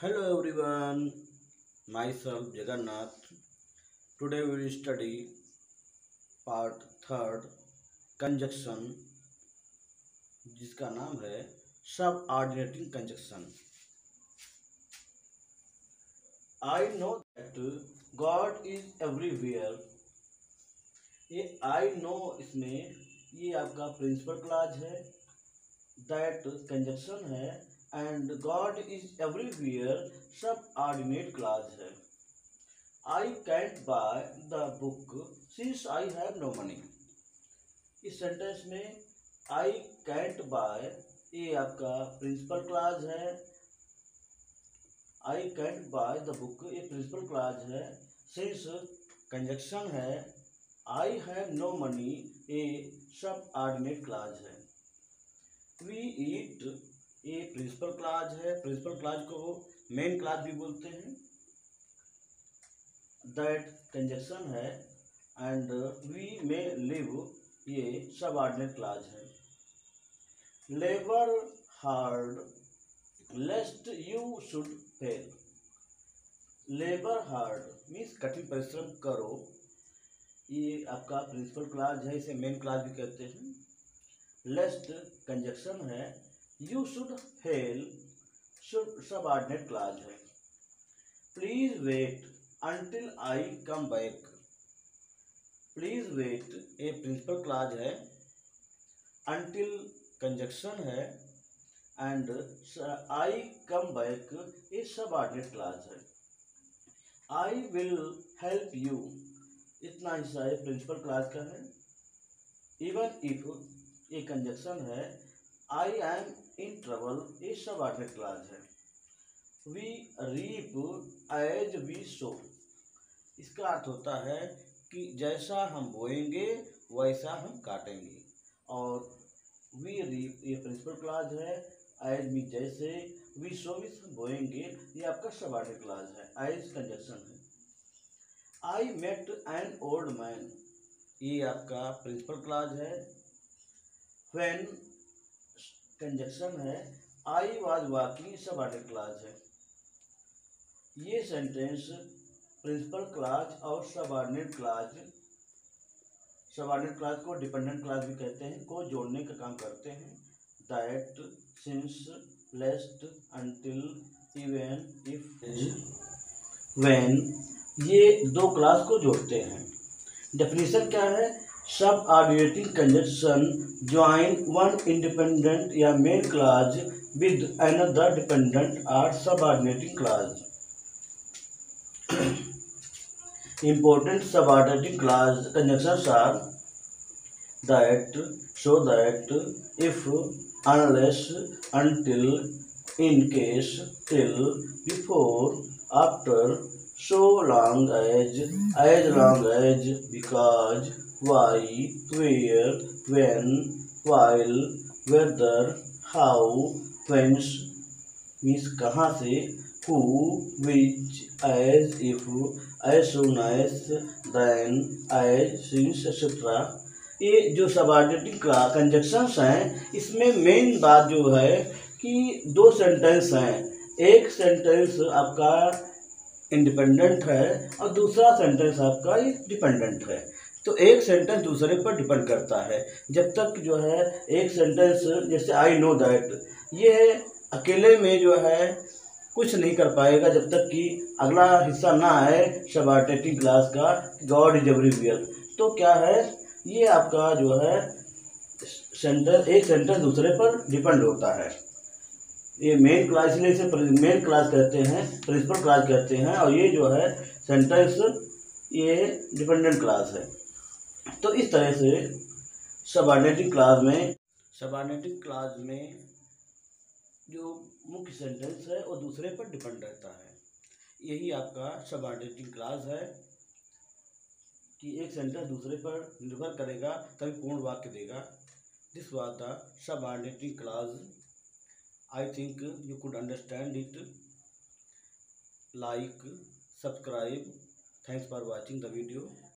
Hello everyone, myself Jagannath. Today we will study part third conjunction जिसका नाम है subordinating conjunction. I know that God is everywhere. ये I know इसमें ये आपका प्रिंसिपल क्लॉज है, that conjunction है and God is everywhere subordinate clause है. I can't buy the book since I have no money. इस सेंटेंस में I can't buy ये आपका प्रिंसिपल क्लॉज है. I can't buy the book ये principal clause है. since conjunction है. I have no money ये सबऑर्डिनेट क्लॉज है. We eat ये प्रिंसिपल क्लॉज है. प्रिंसिपल क्लॉज को मेन क्लॉज भी बोलते हैं. दैट कंजक्शन है एंड वी मे लिव ये सबऑर्डिनेट क्लॉज है. Labour hard लेस्ट you should fail. Labour hard means कठिन परिश्रम करो. ये आपका प्रिंसिपल क्लॉज है, इसे मेन क्लॉज भी कहते हैं. लेस्ट कंजक्शन है. You should fail should subordinate clause है. Please wait until I come back. Please wait ये प्रिंसिपल क्लॉज है. until कंजक्शन है and I come back ये सबऑर्डिनेट क्लॉज है. I will help you इतना हिस्सा है प्रिंसिपल क्लॉज का है. even if ये कंजक्शन है. I am in trouble ये सबऑर्डिनेट क्लॉज है. We reap as we sow इसका अर्थ होता है कि जैसा हम बोएंगे वैसा हम काटेंगे. और वी रीप ये प्रिंसिपल क्लॉज है. एज मीन जैसे, वी सो मीन्स हम बोएंगे, ये आपका सबऑर्डिनेट क्लॉज है. एज कंजक्शन है. I met an old man ये आपका प्रिंसिपल क्लॉज है. व्हेन कंजक्शन है. I was walking subordinate clause है. ये सेंटेंस प्रिंसिपल क्लॉज और सबऑर्डिनेट क्लॉज को डिपेंडेंट क्लॉज भी कहते हैं, को जोड़ने का काम करते हैं. That, since, lest, until, even, if, when ये दो क्लॉज को जोड़ते हैं. डेफिनेशन क्या है? Subordinating conjunction join one independent या main clause with another dependent or subordinating clause. Important subordinating clause conjunctions are that, so that, if, unless, until, in case, till, before, after, so long as, because, why, where, when, while, whether, how, whence means कहाँ से, who, which, as, if, as soon as, then, as, since, etc. ये जो subordinating conjunctions हैं, इसमें main बात जो है कि दो सेंटेंस हैं. एक सेंटेंस आपका इंडिपेंडेंट है और दूसरा सेंटेंस आपका डिपेंडेंट है. तो एक सेंटेंस दूसरे पर डिपेंड करता है. जब तक जो है एक सेंटेंस जैसे आई नो दैट, ये अकेले में जो है कुछ नहीं कर पाएगा जब तक कि अगला हिस्सा ना आए सबऑर्डिनेटिंग क्लॉज का, गॉड इज एवरीवेयर. तो क्या है, ये आपका जो है सेंटेंस, एक सेंटेंस दूसरे पर डिपेंड होता है. ये मेन क्लॉज, इसलिए इसे मेन क्लॉज कहते हैं, प्रिंसिपल क्लॉज कहते हैं. और ये जो है सेंटेंस ये डिपेंडेंट क्लॉज है. तो इस तरह से सबऑर्डिनेटिंग क्लॉज में जो मुख्य सेंटेंस है वो दूसरे पर डिपेंड रहता है. यही आपका सबऑर्डिनेटिंग क्लॉज है कि एक सेंटेंस दूसरे पर निर्भर करेगा तभी पूर्ण वाक्य देगा. This was the subordinating clause. I think you could understand it. Like, subscribe. Thanks for watching the video.